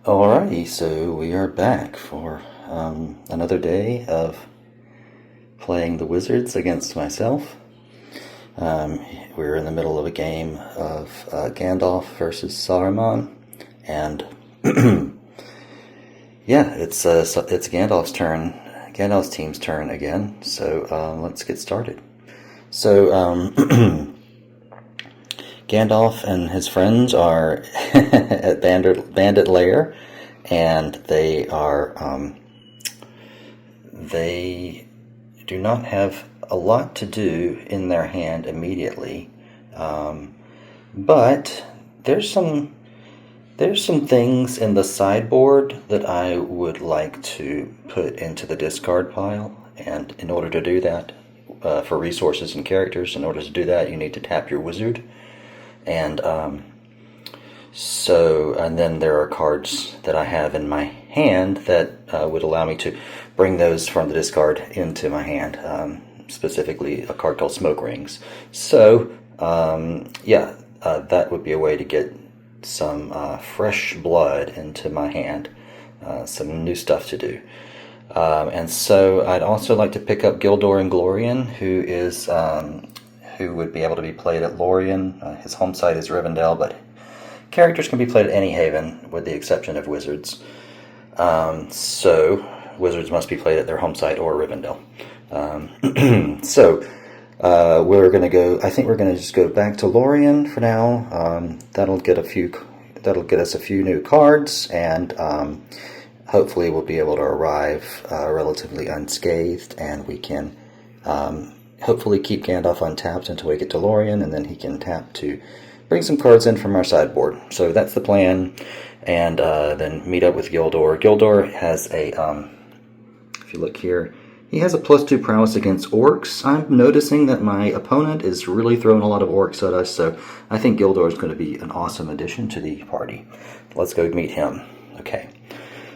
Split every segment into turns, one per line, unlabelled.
Alrighty, so we are back for another day of playing the wizards against myself. We're in the middle of a game of Gandalf versus Saruman, and yeah, it's Gandalf's turn, Gandalf's team's turn again. So let's get started. So Gandalf and his friends are at Bandit Lair, and they do not have a lot to do in their hand immediately, but there's some things in the sideboard that I would like to put into the discard pile, and in order to do that, for resources and characters, in order to do that, you need to tap your wizard. And and then there are cards that I have in my hand that would allow me to bring those from the discard into my hand, specifically a card called Smoke Rings. So, that would be a way to get some fresh blood into my hand, some new stuff to do. And so I'd also like to pick up Gildor and Glóin, who would be able to be played at Lorien. His home site is Rivendell, but characters can be played at any haven, with the exception of wizards. So wizards must be played at their home site or Rivendell. We're going to go. I think we're going to just go back to Lorien for now. That'll get us a few new cards, and hopefully we'll be able to arrive relatively unscathed, and we can hopefully keep Gandalf untapped until we get to Lorien, and then he can tap to bring some cards in from our sideboard. So that's the plan, and then meet up with Gildor. Gildor has if you look here, he has a +2 prowess against orcs. I'm noticing that my opponent is really throwing a lot of orcs at us, so I think Gildor is going to be an awesome addition to the party. Let's go meet him. Okay,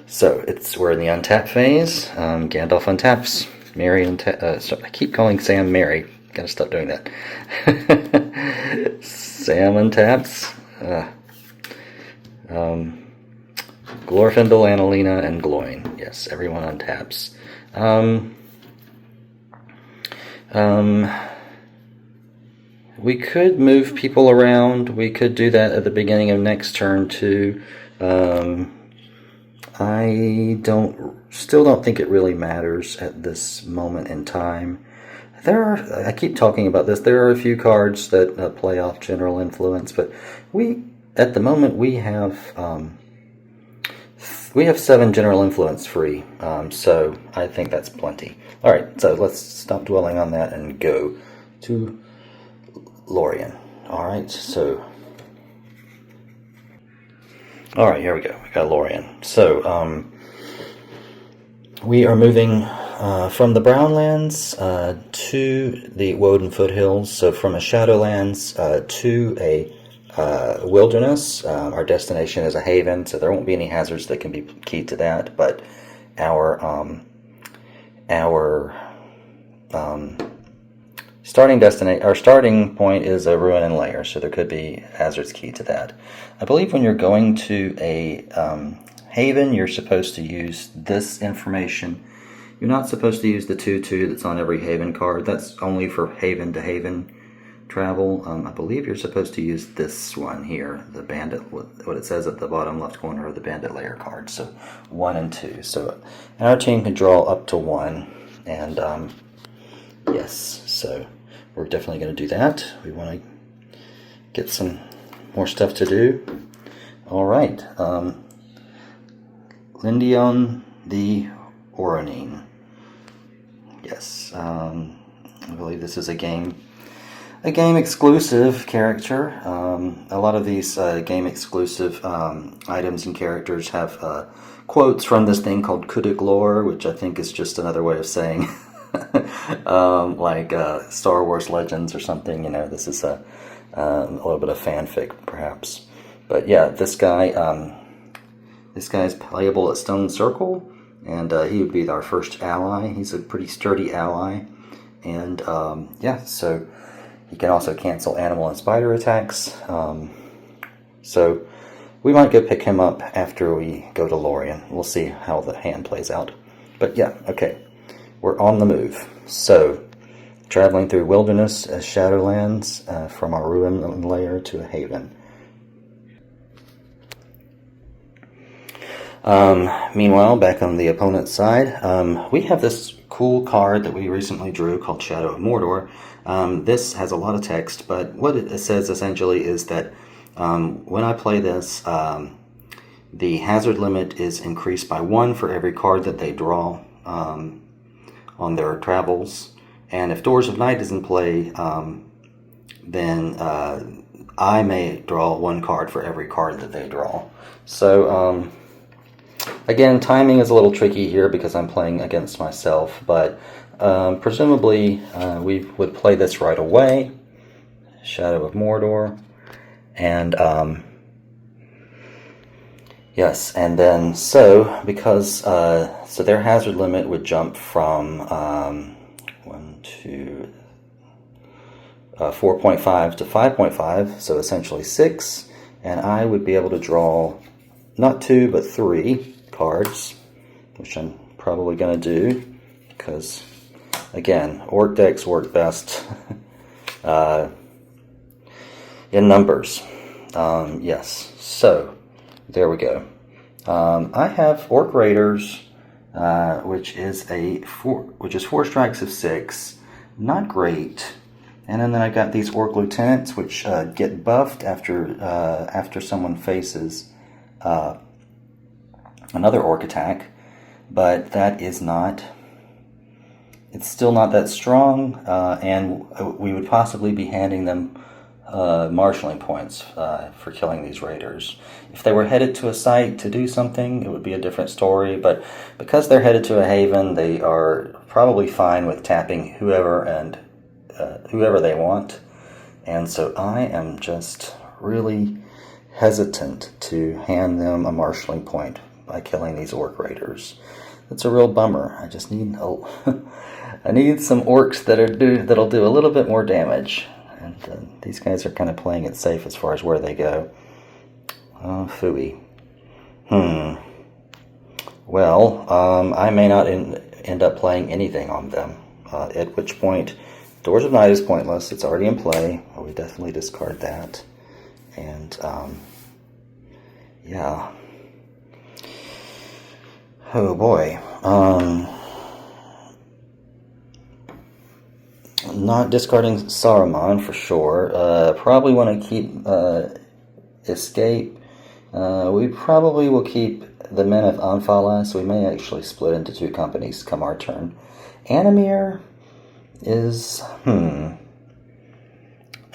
so we're in the untap phase. Gandalf untaps. Mary I keep calling Sam Mary. Gotta stop doing that. Sam untaps. Glorfindel, Annalena, and Glóin. Yes, everyone untaps. We could move people around. We could do that at the beginning of next turn too. I still don't think it really matters at this moment in time. I keep talking about this, there are a few cards that play off general influence, but at the moment, we have 7 general influence free, so I think that's plenty. Alright, so let's stop dwelling on that and go to Lorien. Alright, so alright, here we go. We got Lorien. So, we are moving from the Brownlands to the Woden Foothills. So from a Shadowlands to a wilderness. Our destination is a haven, so there won't be any hazards that can be keyed to that. But our starting point is a ruin and lair, so there could be hazards keyed to that. I believe when you're going to a haven, you're supposed to use this information. You're not supposed to use the 2/2 that's on every haven card. That's only for haven to haven travel. I believe you're supposed to use this one here, the bandit, what it says at the bottom left corner of the bandit layer card. So 1 and 2. So our team can draw up to 1, and yes, so we're definitely going to do that. We want to get some more stuff to do. All right. Lindion the Oronine. Yes, I believe this is a game exclusive character. A lot of these game exclusive items and characters have quotes from this thing called Kudiglor, which I think is just another way of saying like Star Wars Legends or something. You know, this is a little bit of fanfic perhaps. But yeah, this guy is playable at Stone Circle, and he would be our first ally. He's a pretty sturdy ally, and so he can also cancel animal and spider attacks. So we might go pick him up after we go to Lorien. We'll see how the hand plays out. But yeah, okay. We're on the move. So, traveling through wilderness as Shadowlands from our ruin lair to a haven. Meanwhile, back on the opponent's side, we have this cool card that we recently drew called Shadow of Mordor. This has a lot of text, but what it says essentially is that when I play this, the hazard limit is increased by 1 for every card that they draw on their travels. And if Doors of Night is in play, then I may draw 1 card for every card that they draw. So, again, timing is a little tricky here because I'm playing against myself, but presumably we would play this right away. Shadow of Mordor. And, yes, and then, so, because, so their hazard limit would jump from 4.5 to 5.5, so essentially 6, and I would be able to draw not 2, but 3 cards, which I'm probably going to do, because, again, orc decks work best in numbers. Yes, so there we go. I have Orc Raiders, which is 4 strikes of 6, not great. And then I got these Orc Lieutenants, which get buffed after someone faces another Orc attack, but that is not. It's still not that strong, and we would possibly be handing them marshalling points for killing these raiders. If they were headed to a site to do something, it would be a different story, but because they're headed to a haven, they are probably fine with tapping whoever they want, and so I am just really hesitant to hand them a marshalling point by killing these orc raiders. It's a real bummer. I just need I need some orcs that'll do a little bit more damage. And these guys are kind of playing it safe as far as where they go. Oh, phooey. Well, I may not end up playing anything on them. At which point, Doors of Night is pointless. It's already in play. We definitely discard that. And, yeah. Oh, boy. Not discarding Saruman for sure. Probably want to keep Escape. We probably will keep the Men of Anfala, so we may actually split into 2 companies come our turn. Animir is I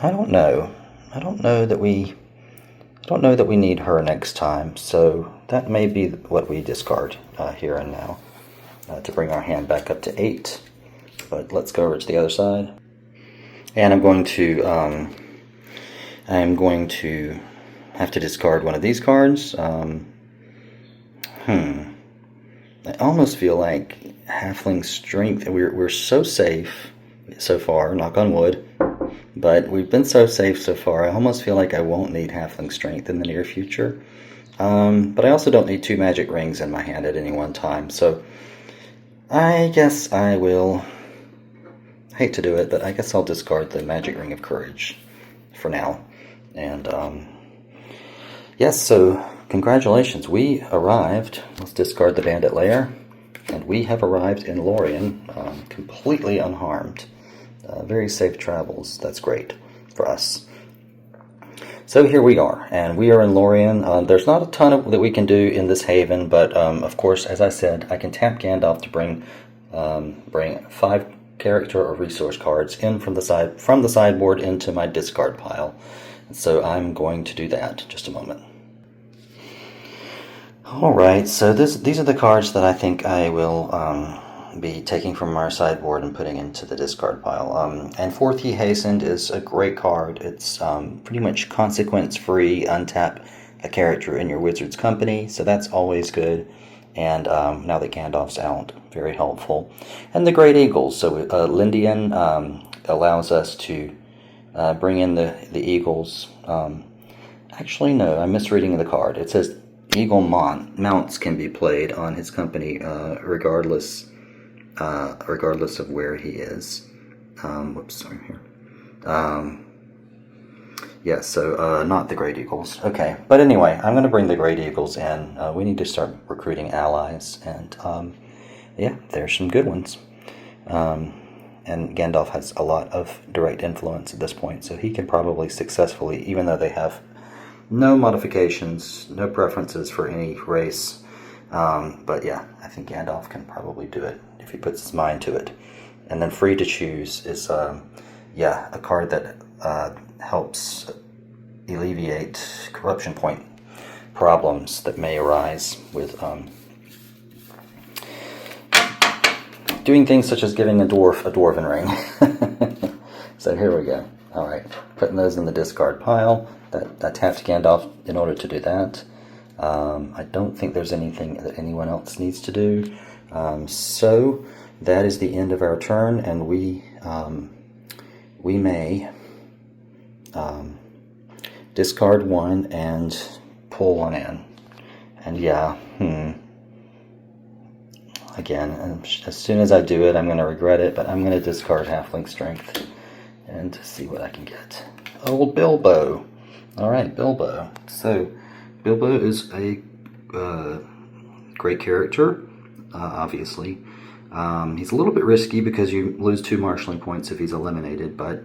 don't know. I don't know that we need her next time, so that may be what we discard here and now to bring our hand back up to 8. But let's go over to the other side, and I'm going to have to discard one of these cards. I almost feel like Halfling Strength. We're so safe so far, knock on wood, but we've been so safe so far. I almost feel like I won't need Halfling Strength in the near future. But I also don't need 2 magic rings in my hand at any one time, so I guess I will. Hate to do it, but I guess I'll discard the Magic Ring of Courage for now. And, yes, so congratulations. We arrived. Let's discard the Bandit Lair. And we have arrived in Lorien, completely unharmed. Very safe travels. That's great for us. So here we are, and we are in Lorien. There's not a ton that we can do in this haven, but, of course, as I said, I can tap Gandalf to bring 5 character or resource cards in from the sideboard into my discard pile. And so I'm going to do that in just a moment. Alright, so these are the cards that I think I will be taking from our sideboard and putting into the discard pile. And Fourth Ye Hastened is a great card. It's pretty much consequence-free, untap a character in your wizard's company, so that's always good. And now that Gandalf's out, very helpful. And the Great Eagles. So Lindian allows us to bring in the eagles Actually, no, I'm misreading the card. It says Eagle Mounts can be played on his company regardless of where he is. Whoops, sorry here. Yeah, so not the Great Eagles. Okay, but anyway, I'm going to bring the Great Eagles in. We need to start recruiting allies, and yeah, there's some good ones. And Gandalf has a lot of direct influence at this point, so he can probably successfully, even though they have no modifications, no preferences for any race. But yeah, I think Gandalf can probably do it if he puts his mind to it. And then Free to Choose is, yeah, a card that helps alleviate corruption point problems that may arise with doing things such as giving a dwarf a dwarven ring. So here we go. All right, putting those in the discard pile. That tapped Gandalf in order to do that. I don't think there's anything that anyone else needs to do. So that is the end of our turn, and we may discard one and pull one in. And yeah, again, as soon as I do it, I'm going to regret it, but I'm going to discard Halfling Strength and see what I can get. Old Bilbo. Alright, Bilbo. So, Bilbo is a great character, obviously. He's a little bit risky because you lose 2 marshalling points if he's eliminated, but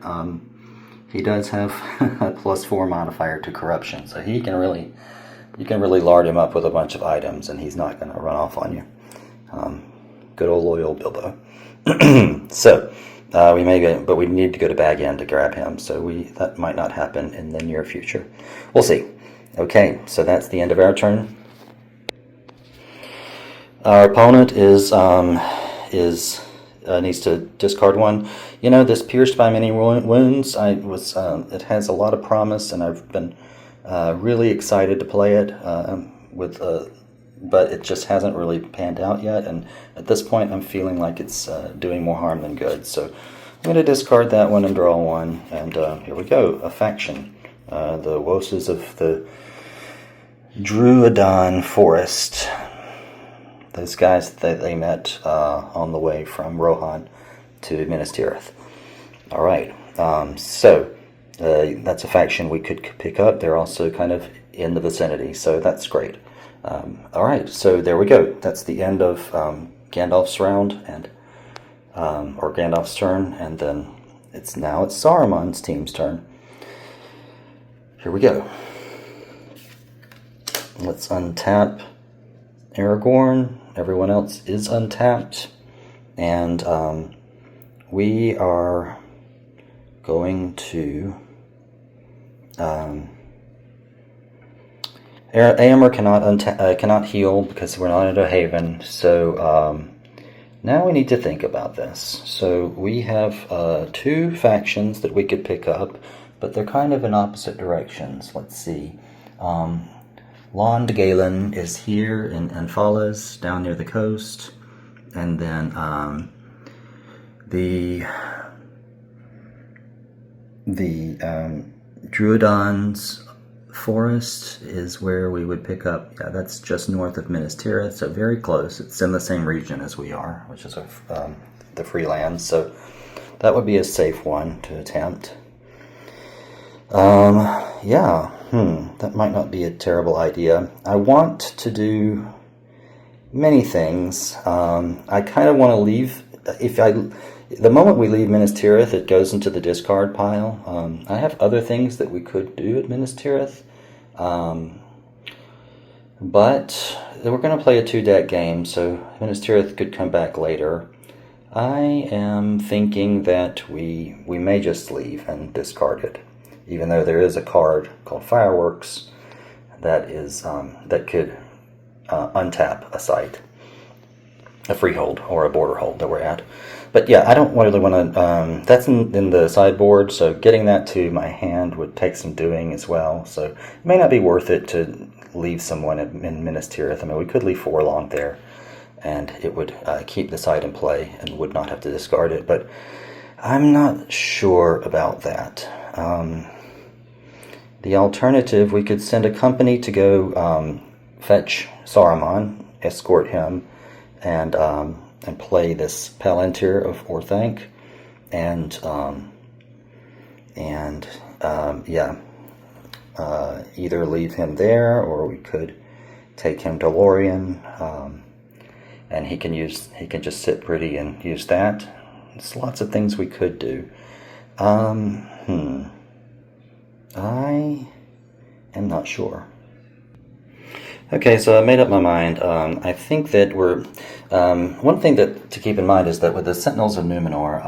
he does have a +4 modifier to corruption, so you can really lard him up with a bunch of items and he's not going to run off on you. Good old loyal Bilbo. So, we may go, but we need to go to Bag End to grab him, so that might not happen in the near future. We'll see. Okay, so that's the end of our turn. Our opponent needs to discard one. You know, this Pierced by Many Wounds, it has a lot of promise, and I've been really excited to play it but it just hasn't really panned out yet, and at this point I'm feeling like it's doing more harm than good. So I'm going to discard that one and draw one, and here we go, a faction. The Woses of the Drúadan Forest. Those guys that they met on the way from Rohan to Minas Tirith. Alright, so that's a faction we could pick up. They're also kind of in the vicinity, so that's great. Alright, so there we go. That's the end of Gandalf's round, and or Gandalf's turn, and then it's Saruman's team's turn. Here we go. Let's untap Aragorn. Everyone else is untapped, and we are going to Éomer cannot heal because we're not in a haven, so now we need to think about this. So we have 2 factions that we could pick up, but they're kind of in opposite directions. Let's see. Lond Galen is here in Anfalas, down near the coast, and then the Drúadan's Forest is where we would pick up. Yeah, that's just north of Minas Tirith, so very close. It's in the same region as we are, which is the free lands, so that would be a safe one to attempt. Yeah, that might not be a terrible idea. I want to do many things. I kind of want to leave, the moment we leave Minas Tirith, it goes into the discard pile. I have other things that we could do at Minas Tirith, but we're going to play a 2-deck game, so Minas Tirith could come back later. I am thinking that we may just leave and discard it, even though there is a card called Fireworks that is that could untap a site, a freehold or a border hold that we're at. But yeah, I don't really want to, that's in the sideboard, so getting that to my hand would take some doing as well, so it may not be worth it to leave someone in Minas Tirith. I mean, we could leave Forlong there, and it would keep the side in play and would not have to discard it, but I'm not sure about that. The alternative, we could send a company to go fetch Saruman, escort him, and play this Palantir of Orthanc, either leave him there, or we could take him to Lorien, and he can just sit pretty and use that. There's lots of things we could do. I am not sure. Okay, so I made up my mind. I think that one thing that to keep in mind is that with the Sentinels of Numenor,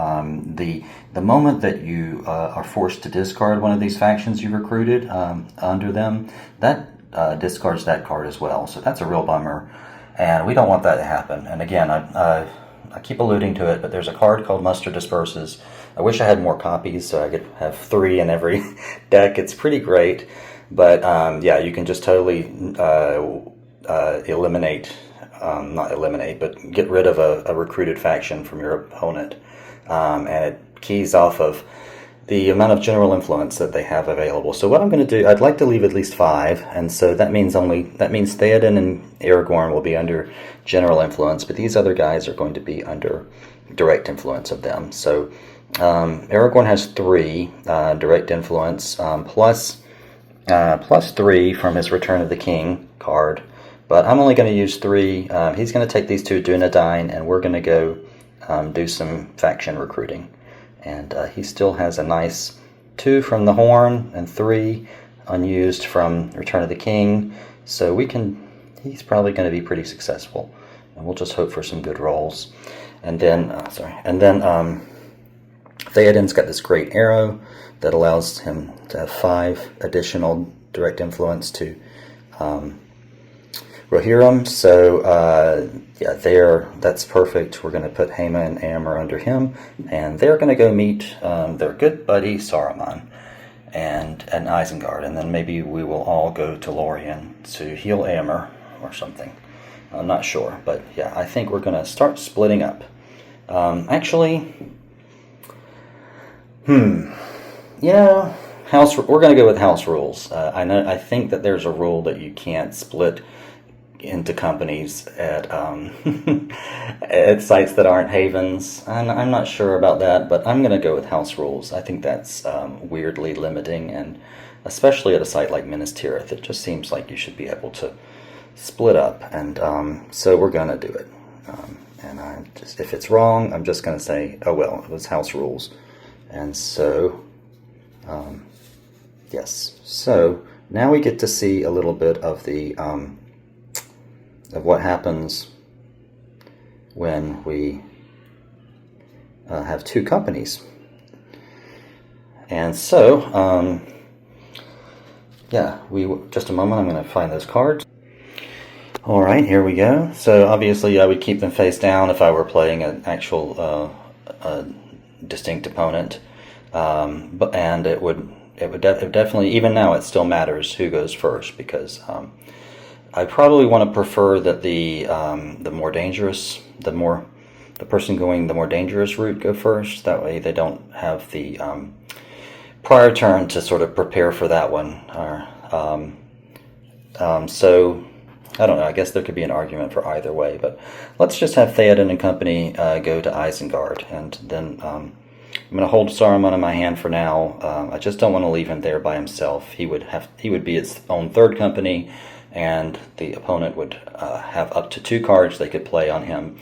the moment that you are forced to discard one of these factions you recruited under them, that discards that card as well. So that's a real bummer, and we don't want that to happen. And again, I keep alluding to it, but there's a card called Muster Disperses. I wish I had more copies so I could have 3 in every deck. It's pretty great. But you can just totally get rid of a recruited faction from your opponent, and it keys off of the amount of general influence that they have available. So what I'm going to do, I'd like to leave at least 5, and so that means Théoden and Aragorn will be under general influence, but these other guys are going to be under direct influence of them. So Aragorn has 3 direct influence plus 3 from his Return of the King card, but I'm only going to use 3. He's going to take these 2 Dunedain, and we're going to go do some faction recruiting. And he still has a nice 2 from the Horn and 3 unused from Return of the King, so he's probably going to be pretty successful, and we'll just hope for some good rolls. And then Théoden's got this great arrow that allows him to have 5 additional direct influence to Rohirrim. So that's perfect. We're going to put Haema and Éomer under him, and they're going to go meet their good buddy Saruman and Isengard, and then maybe we will all go to Lorien to heal Éomer or something. I'm not sure, but yeah, I think we're going to start splitting up. We're going to go with house rules. I think that there's a rule that you can't split into companies at at sites that aren't havens. I'm not sure about that, but I'm going to go with house rules. I think that's weirdly limiting, and especially at a site like Minas Tirith, it just seems like you should be able to split up, and so we're going to do it. And if it's wrong, I'm just going to say, oh well, it was house rules. And so, yes. So now we get to see a little bit of the of what happens when we have 2 companies. And so, just a moment. I'm going to find those cards. All right, here we go. So obviously, I would keep them face down if I were playing an actual distinct opponent, and it would definitely, even now it still matters who goes first, because I probably want to prefer that the person going the more dangerous route go first. That way they don't have the prior turn to sort of prepare for that one. So I don't know, I guess there could be an argument for either way, but let's just have Théoden and company go to Isengard, and then I'm going to hold Saruman in my hand for now. I just don't want to leave him there by himself. He would be its own 3rd company, and the opponent would have up to 2 cards they could play on him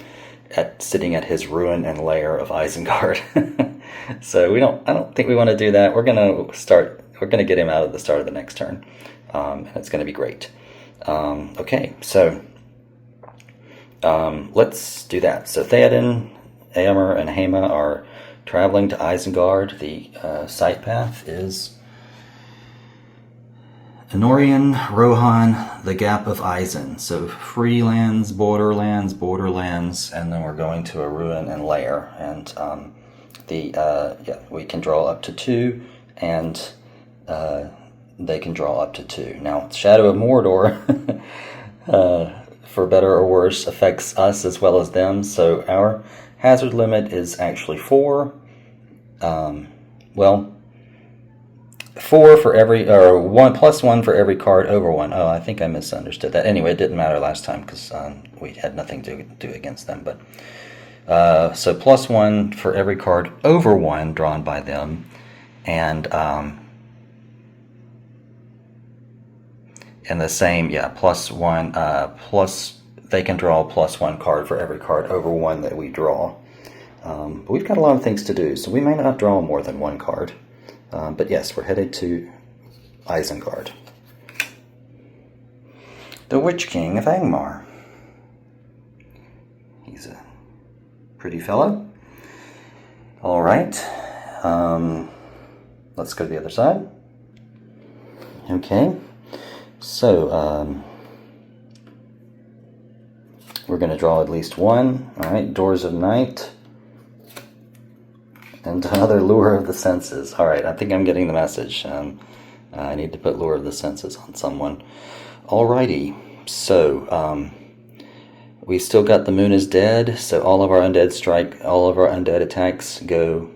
sitting at his ruin and lair of Isengard. So I don't think we want to do that. We're going to get him out at the start of the next turn, and it's going to be great. Okay, so let's do that. So Théoden, Éomer, and Haema are traveling to Isengard. The site path is Anorian, Rohan, the Gap of Isen. So free lands, borderlands, and then we're going to a ruin and lair. And we can draw up to 2, and they can draw up to 2. Now, Shadow of Mordor, for better or worse, affects us as well as them. So our hazard limit is actually 4. 4 for every, or 1 plus 1 for every card over 1. Oh, I think I misunderstood that. Anyway, it didn't matter last time because we had nothing to do against them. But so plus 1 for every card over 1 drawn by them, and the same, yeah, plus 1, plus they can draw plus 1 card for every card over 1 that we draw. But we've got a lot of things to do, so we may not draw more than 1 card. But yes, we're headed to Isengard. The Witch King of Angmar. He's a pretty fellow. All right. Let's go to the other side. Okay. So, we're going to draw at least 1. All right, Doors of Night. And another Lure of the Senses. All right, I think I'm getting the message. I need to put Lure of the Senses on someone. Alrighty, so we still got the Moon is Dead, so all of our undead attacks go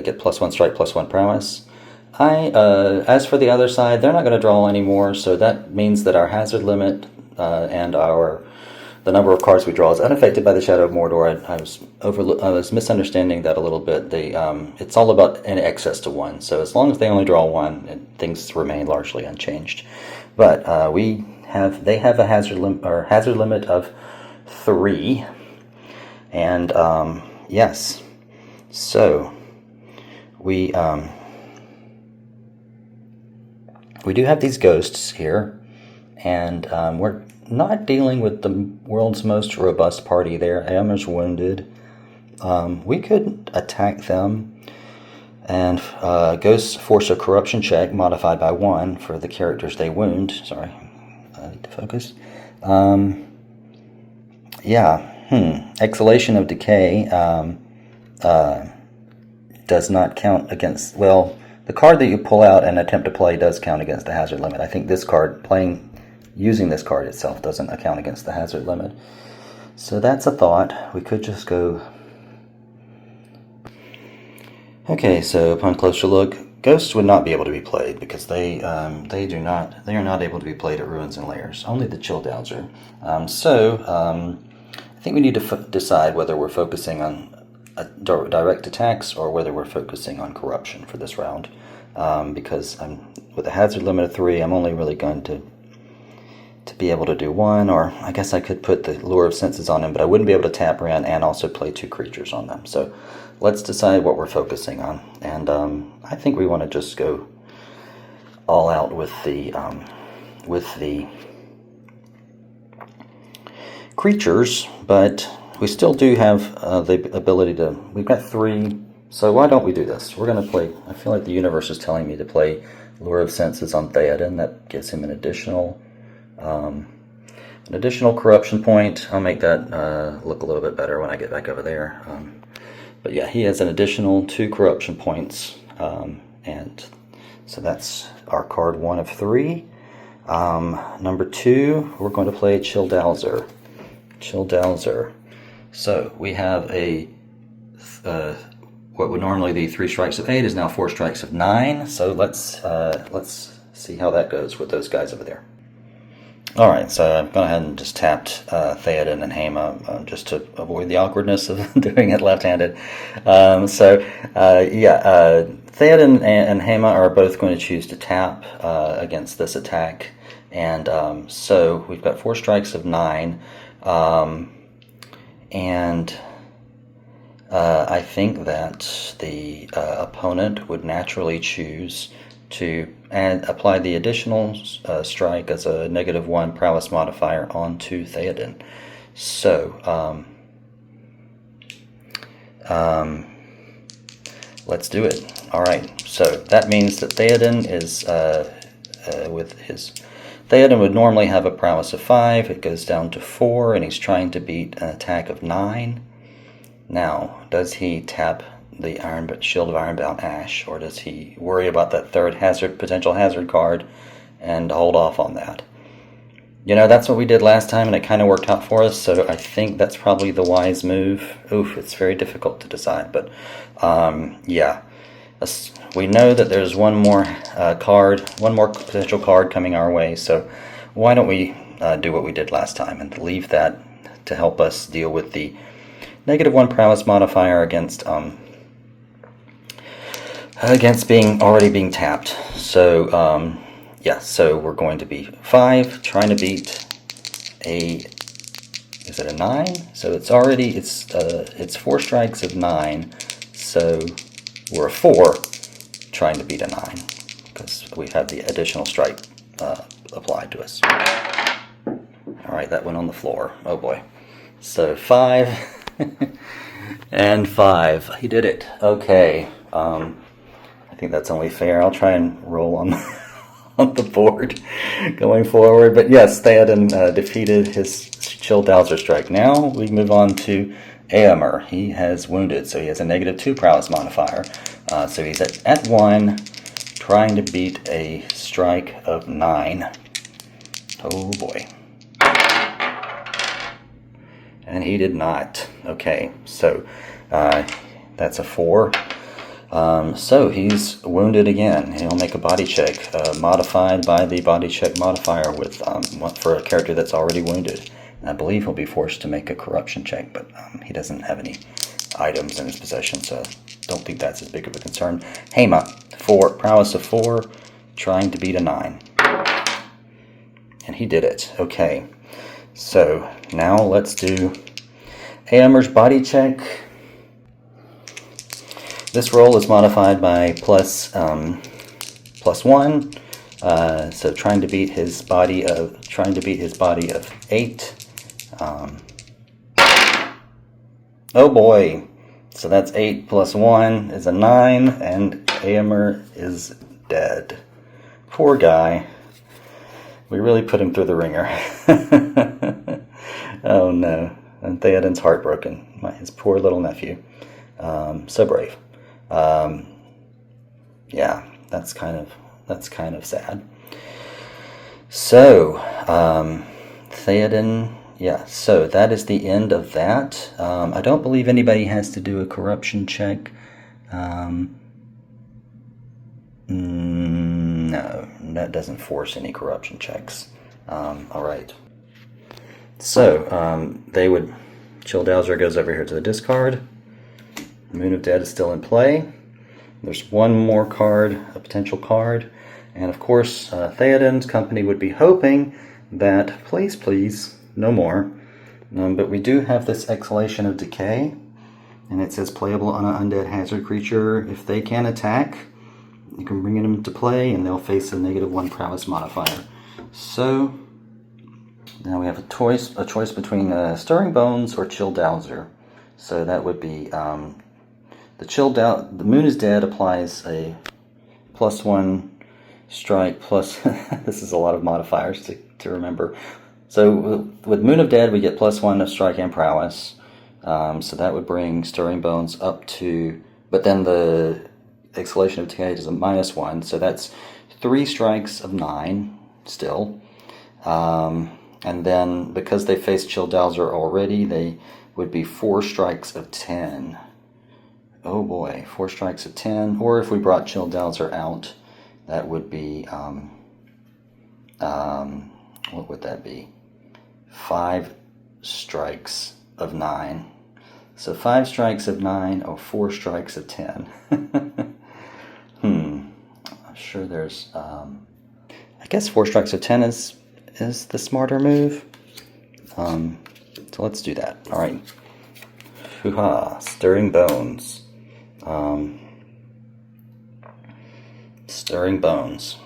get plus 1 strike, plus 1 prowess. As for the other side, they're not going to draw anymore, so that means that our hazard limit and the number of cards we draw is unaffected by the Shadow of Mordor. I was misunderstanding that a little bit. It's all about in excess to 1. So as long as they only draw 1, things remain largely unchanged. But they have a hazard limit of 3, and yes. So we do have these ghosts here, and we're not dealing with the world's most robust party there. Éomer's wounded. We could attack them, and ghosts force a corruption check modified by 1 for the characters they wound. Sorry, I need to focus. Exhalation of Decay does not count against, well, the card that you pull out and attempt to play does count against the hazard limit. I think this card, using this card itself, doesn't account against the hazard limit. So that's a thought. We could just go... Okay, so upon closer look, ghosts would not be able to be played because they are not able to be played at Ruins and Lairs. Only the Chilldowser. I think we need to decide whether we're focusing on direct attacks or whether we're focusing on corruption for this round. Because with a hazard limit of 3, I'm only really going to be able to do 1, or I guess I could put the Lure of Senses on him, but I wouldn't be able to tap Ren and also play 2 creatures on them. So let's decide what we're focusing on. And I think we want to just go all out with the creatures, but we still do have the ability to... We've got 3, so why don't we do this? We're going to play... I feel like the universe is telling me to play Lure of Senses on Théoden. That gives him an additional corruption point. I'll make that look a little bit better when I get back over there. But yeah, he has an additional 2 corruption points, and so that's our card 1 of 3. Number 2, we're going to play Chilldowser. So we have what would normally be 3 strikes of 8 is now 4 strikes of 9. So let's see how that goes with those guys over there. All right, so I've gone ahead and just tapped Théoden and Haima just to avoid the awkwardness of doing it left-handed. Théoden and Haima are both going to choose to tap against this attack, and so we've got 4 strikes of 9, and I think that the opponent would naturally choose to apply the additional strike as a -1 prowess modifier onto Théoden. So let's do it. All right. So that means that Théoden is Théoden would normally have a prowess of 5. It goes down to 4, and he's trying to beat an attack of 9. Now, does he tap the Shield of Ironbound Ash, or does he worry about that 3rd potential hazard card and hold off on that? You know, that's what we did last time, and it kind of worked out for us, so I think that's probably the wise move. Oof, it's very difficult to decide, but yeah. We know that there's one more potential card coming our way, so why don't we do what we did last time and leave that to help us deal with the -1 prowess modifier against already being tapped. So yeah, so we're going to be 5, trying to beat is it a 9? So it's 4 strikes of 9. So we're a 4, trying to beat a 9 because we have the additional strike applied to us. All right, that went on the floor. Oh boy. So 5 and 5. He did it. Okay. I think that's only fair. I'll try and roll on the board going forward. But yes, Théoden defeated his Chill Dowser strike. Now we move on to Éomer. He has wounded, so he has a -2 prowess modifier. So he's at 1, trying to beat a strike of 9. Oh boy. And he did not. Okay, so that's a 4. So he's wounded again. He'll make a body check, modified by the body check modifier for a character that's already wounded. And I believe he'll be forced to make a corruption check, but he doesn't have any items in his possession, so don't think that's as big of a concern. Héma, prowess of 4, trying to beat a 9. And he did it. Okay, so now let's do Éomer's body check. This roll is modified by +1, so trying to beat his body of 8. Oh boy! So that's 8 + 1 is a 9, and Éomer is dead. Poor guy. We really put him through the ringer. Oh no! And Théoden's heartbroken. His poor little nephew. So brave. Yeah, that's kind of sad. So, Théoden, yeah, so that is the end of that. I don't believe anybody has to do a corruption check. No, that doesn't force any corruption checks. Alright. So, Chill Dowser goes over here to the discard. Moon of Dead is still in play. There's one more card, a potential card, and of course Théoden's company would be hoping that, please, no more. But we do have this Exhalation of Decay, and it says playable on an undead hazard creature. If they can attack, you can bring them into play, and they'll face a -1 prowess modifier. So now we have a choice between Stirring Bones or Chill Dowser. So that would be the Moon is Dead applies a +1 strike plus. This is a lot of modifiers to remember. So with Moon of Dead, we get +1 of strike and prowess. So that would bring Stirring Bones up to. But then the Exhalation of Decay is a -1, so that's 3 strikes of 9 still. And then because they face Chill Dowser already, they would be 4 strikes of 10. Oh boy, 4 strikes of 10. Or if we brought Chill Dowser out, that would be, what would that be? 5 strikes of 9. So 5 strikes of 9 or 4 strikes of 10. I'm sure there's, I guess 4 strikes of 10 is the smarter move. So let's do that. All right. Hoo-ha, Stirring Bones. Stirring Bones.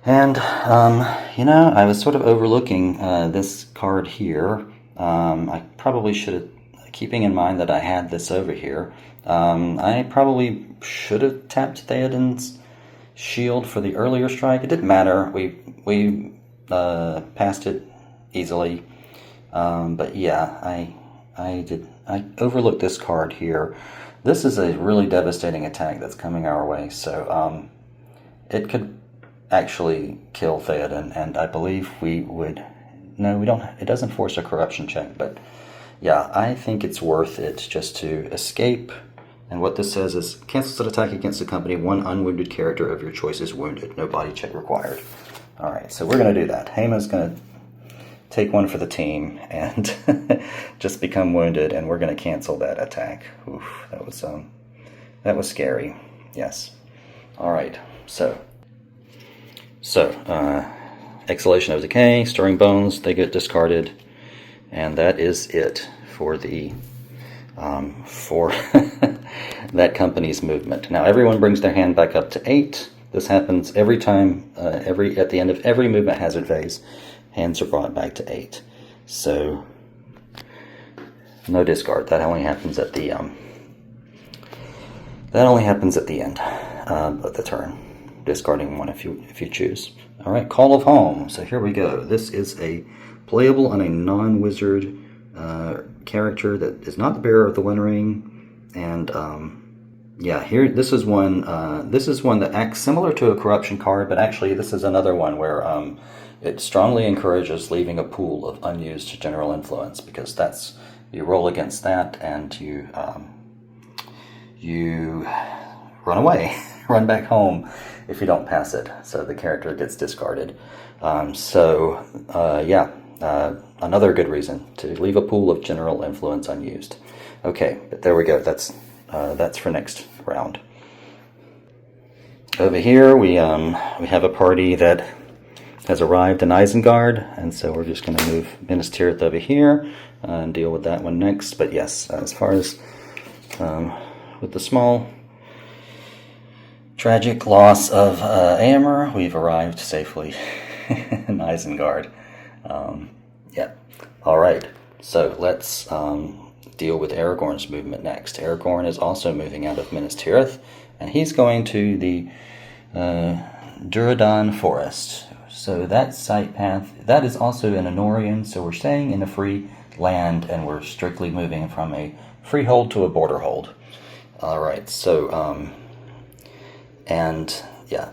And, I was sort of overlooking this card here. I probably should have, keeping in mind that I had this over here, I probably should have tapped Théoden's shield for the earlier strike. It didn't matter. We passed it easily. But yeah, I overlooked this card here. This is a really devastating attack that's coming our way, so it could actually kill Théoden, and I believe we would... No, we don't. It doesn't force a corruption check, but yeah, I think it's worth it just to escape. And what this says is, cancels an attack against the company. One unwounded character of your choice is wounded. No body check required. All right, so we're going to do that. Haima's going to take one for the team and just become wounded, and we're going to cancel that attack. Oof, that was scary. Yes. All right. So, Exhalation of Decay, Stirring Bones, they get discarded, and that is it for the for that company's movement. Now everyone brings their hand back up to 8. This happens every time. At the end of every movement hazard phase, hands are brought back to 8. So no discard. That only happens at the end of the turn. Discarding one if you choose. All right, Call of Home. So here we go. This is a playable on a non-wizard character that is not the bearer of the One Ring, and yeah, here this is one that acts similar to a corruption card, but actually this is another one where it strongly encourages leaving a pool of unused general influence, because that's, you roll against that and you run away, run back home if you don't pass it. So the character gets discarded. Another good reason to leave a pool of general influence unused. Okay, but there we go. That's for next round. Over here we have a party that has arrived in Isengard, and so we're just going to move Minas Tirith over here and deal with that one next. But yes, as far as with the small tragic loss of Éomer, we've arrived safely in Isengard. Yeah. All right. So let's deal with Aragorn's movement next. Aragorn is also moving out of Minas Tirith, and he's going to the Drúadan Forest. So that site path, that is also in Lorien, so we're staying in a free land, and we're strictly moving from a freehold to a border hold. All right. So and yeah,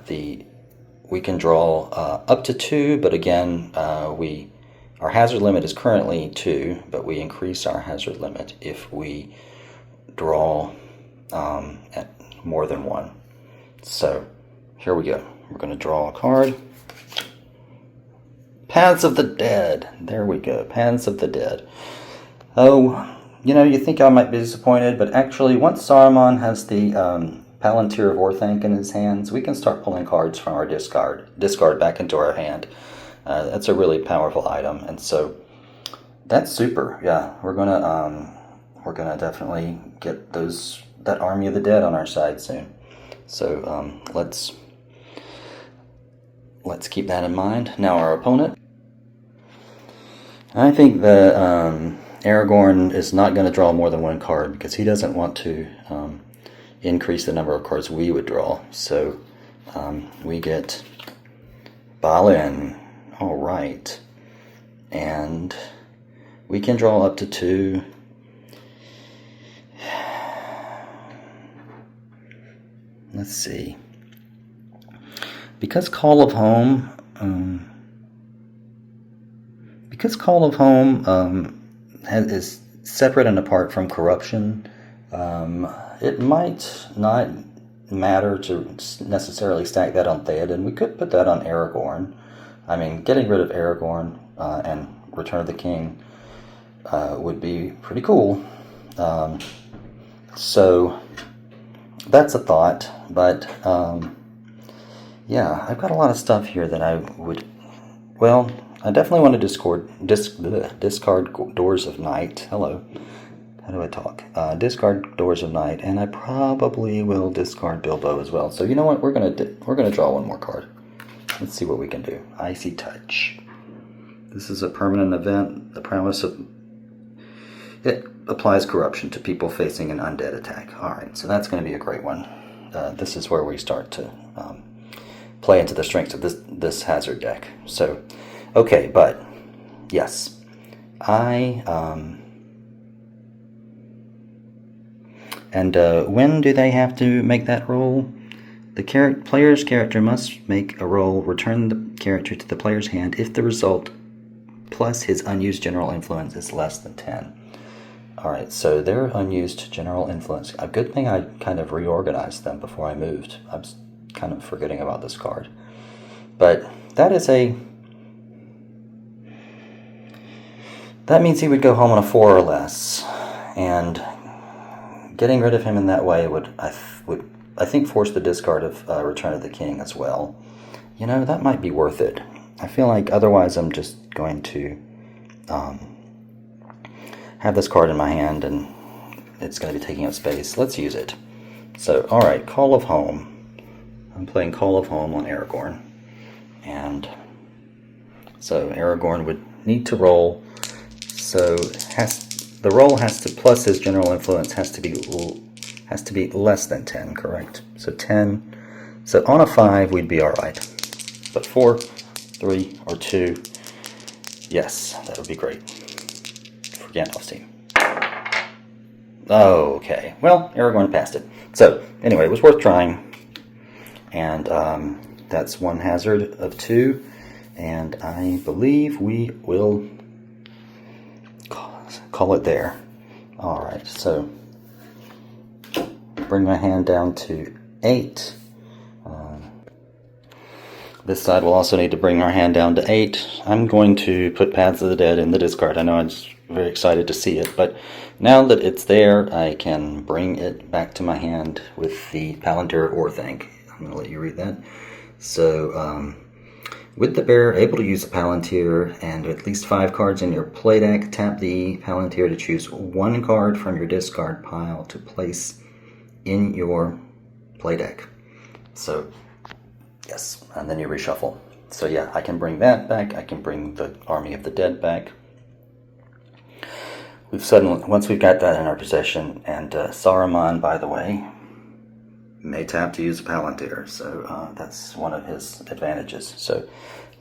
we can draw up to 2, but again, our hazard limit is currently 2, but we increase our hazard limit if we draw at more than 1. So here we go. We're going to draw a card. Paths of the Dead. There we go. Paths of the Dead. Oh, you think I might be disappointed, but actually once Saruman has the Palantir of Orthanc in his hands, we can start pulling cards from our discard back into our hand. That's a really powerful item, and so that's super. Yeah, we're gonna definitely get that army of the dead on our side soon. So let's keep that in mind. Now our opponent. I think that Aragorn is not going to draw more than 1 card because he doesn't want to increase the number of cards we would draw. So we get Balin. All right. And we can draw up to 2. Let's see. Because Call of Home is separate and apart from corruption, it might not matter to necessarily stack that on Théoden. We could put that on Aragorn. I mean, getting rid of Aragorn and Return of the King would be pretty cool. So that's a thought, but yeah, I've got a lot of stuff here that I would... Well, I definitely want to discard Doors of Night. Hello. How do I talk? Discard Doors of Night, and I probably will discard Bilbo as well. So you know what? We're gonna draw 1 more card. Let's see what we can do. Icy Touch. This is a permanent event. The promise of it applies corruption to people facing an undead attack. All right, so that's going to be a great one. This is where we start to play into the strengths of this hazard deck. So, okay, but yes, and when do they have to make that roll? The player's character must make a roll, return the character to the player's hand if the result plus his unused general influence is less than 10. Alright, so their unused general influence. A good thing I kind of reorganized them before I moved. I was kind of forgetting about this card. But that means he would go home on a 4 or less. And getting rid of him in that way would I think force the discard of Return of the King as well. You know, that might be worth it. I feel like otherwise I'm just going to have this card in my hand and it's going to be taking up space. Let's use it. So, alright, Call of Home. I'm playing Call of Home on Aragorn. And so Aragorn would need to roll. So the roll has to, plus his general influence has to be less than 10, correct? So 10. So on a 5 we'd be alright. But 4, 3, or 2, yes, that would be great. For Gandalf's team. Okay, well, Aragorn passed it. So, anyway, it was worth trying. And that's one hazard of 2. And I believe we will call it there. Alright, so bring my hand down to 8. This side will also need to bring our hand down to 8. I'm going to put Paths of the Dead in the discard. I know I'm just very excited to see it, but now that it's there, I can bring it back to my hand with the Palantir of Orthanc. I'm going to let you read that. So, with the bearer able to use a Palantir and at least 5 cards in your play deck, tap the Palantir to choose 1 card from your discard pile to place in your play deck. So, yes, and then you reshuffle. So yeah, I can bring that back. I can bring the Army of the Dead back. Once we've got that in our possession, and Saruman, by the way, may tap to use a Palantir, so that's one of his advantages. So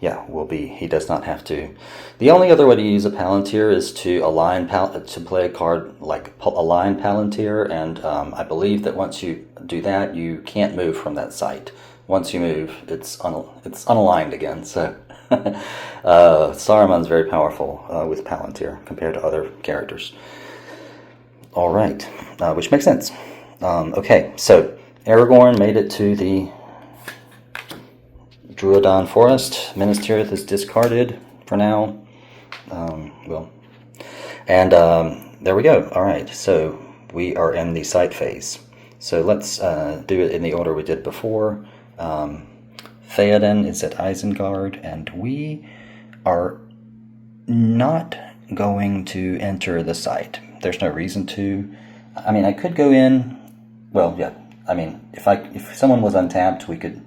yeah, he does not have to. The only other way to use a Palantir is to to play a card like Align Palantir, and I believe that once you do that, you can't move from that site. Once you move, it's unaligned again. So Saruman's very powerful with Palantir compared to other characters. All right, which makes sense. Okay, so Aragorn made it to the Drúadan Forest. Minas Tirith is discarded for now. There we go. All right, so we are in the site phase. So let's do it in the order we did before. Théoden is at Isengard, and we are not going to enter the site. There's no reason to. I mean, I could go in. Well, yeah. I mean, if someone was untapped, we could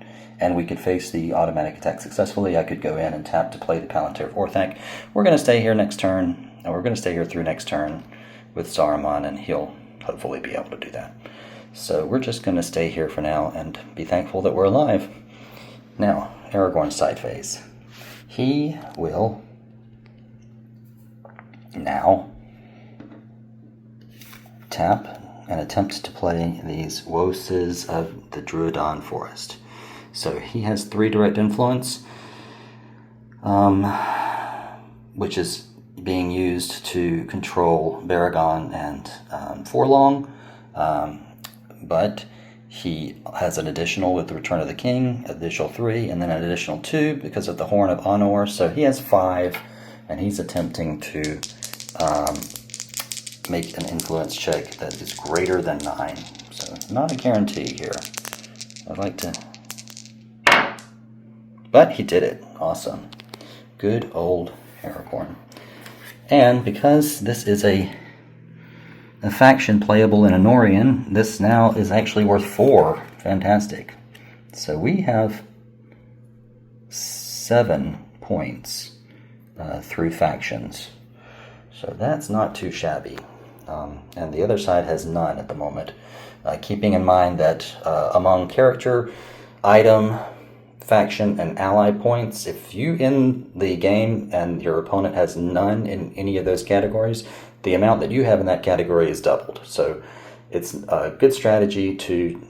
face the automatic attack successfully. I could go in and tap to play the Palantir of Orthanc. We're going to stay here next turn, and we're going to stay here through next turn with Saruman, and he'll hopefully be able to do that. So we're just going to stay here for now and be thankful that we're alive. Now, Aragorn's side phase. He will now tap and attempt to play these Woses of the Drúadan Forest. So he has 3 direct influence, which is being used to control Baragon and Forlong. But he has an additional with the Return of the King, additional 3, and then an additional 2 because of the Horn of Anor. So he has 5, and he's attempting to make an influence check that is greater than 9. So not a guarantee here. I'd like to... But he did it. Awesome. Good old Aragorn. And because this is a faction playable in Lorien, this now is actually worth 4. Fantastic. So we have 7 points through factions. So that's not too shabby. And the other side has none at the moment. Keeping in mind that among character, item, faction, and ally points, if you in the game and your opponent has none in any of those categories, the amount that you have in that category is doubled. So it's a good strategy to,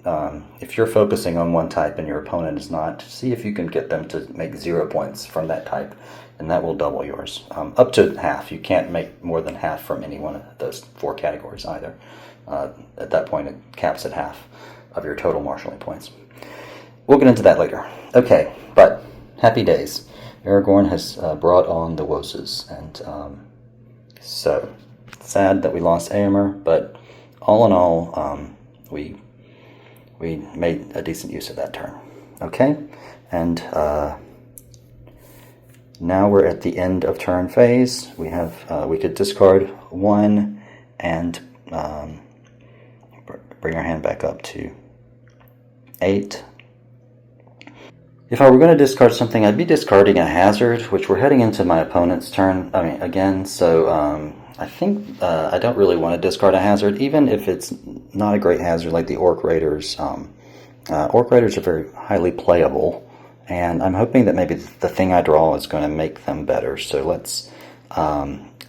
if you're focusing on one type and your opponent is not, see if you can get them to make 0 points from that type, and that will double yours. Up to half. You can't make more than half from any one of those 4 categories either. At that point, it caps at half of your total marshalling points. We'll get into that later. Okay, but happy days. Aragorn has brought on the Woses, and so sad that we lost Éomer, but all in all, we made a decent use of that turn. Okay, and now we're at the end of turn phase. We have we could discard 1 and bring our hand back up to 8. If I were going to discard something, I'd be discarding a hazard, which we're heading into my opponent's turn again, so I think I don't really want to discard a hazard, even if it's not a great hazard like the Orc Raiders. Orc Raiders are very highly playable, and I'm hoping that maybe the thing I draw is going to make them better, so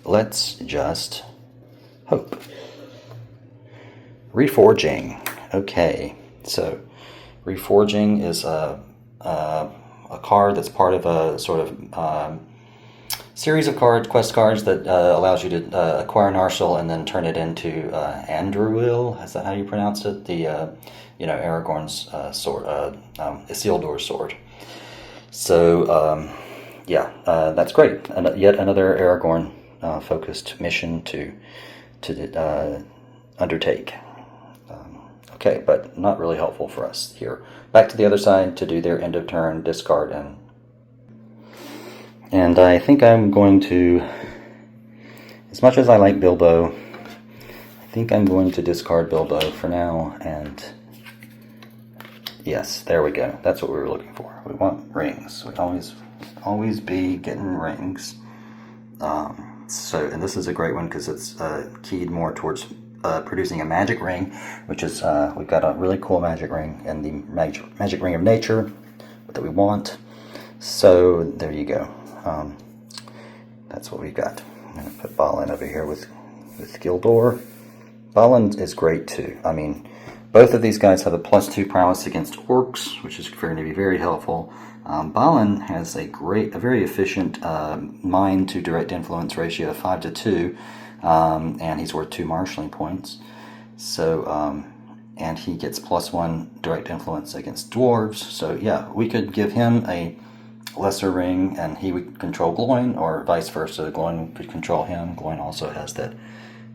let's just hope. Reforging. Okay, so Reforging is a card that's part of a sort of series of cards, quest cards, that allows you to acquire an arsenal and then turn it into Andruil. Is that how you pronounce it? The Aragorn's sword, Isildur's sword. So yeah, that's great. Yet another Aragorn focused mission to undertake. Okay, but not really helpful for us here. Back to the other side to do their end of turn discard, and I think I'm going to, as much as I like Bilbo, I think I'm going to discard Bilbo for now, and yes, there we go. That's what we were looking for. We want rings. We always be getting rings. And this is a great one because it's keyed more towards producing a magic ring, which is, we've got a really cool magic ring, and the magic ring of nature that we want. So there you go. That's what we've got. I'm going to put Balin over here with Gildor. Balin is great too. I mean, both of these guys have a +2 prowess against orcs, which is going to be very helpful. Balin has a very efficient mind to direct influence ratio of 5-2, and he's worth 2 marshalling points. So, and he gets +1 direct influence against dwarves. So yeah, we could give him a lesser ring, and he would control Glóin, or vice versa. Glóin could control him. Glóin also has that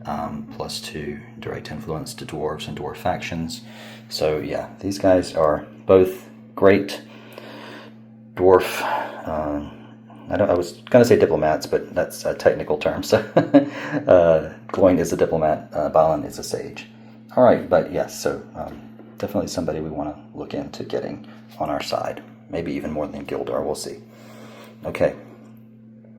+2 direct influence to dwarves and dwarf factions. So yeah, these guys are both great dwarf. I was going to say diplomats, but that's a technical term. So Glóin is a diplomat. Balin is a sage. All right, but yes, so definitely somebody we want to look into getting on our side. Maybe even more than Gildor. We'll see. Okay.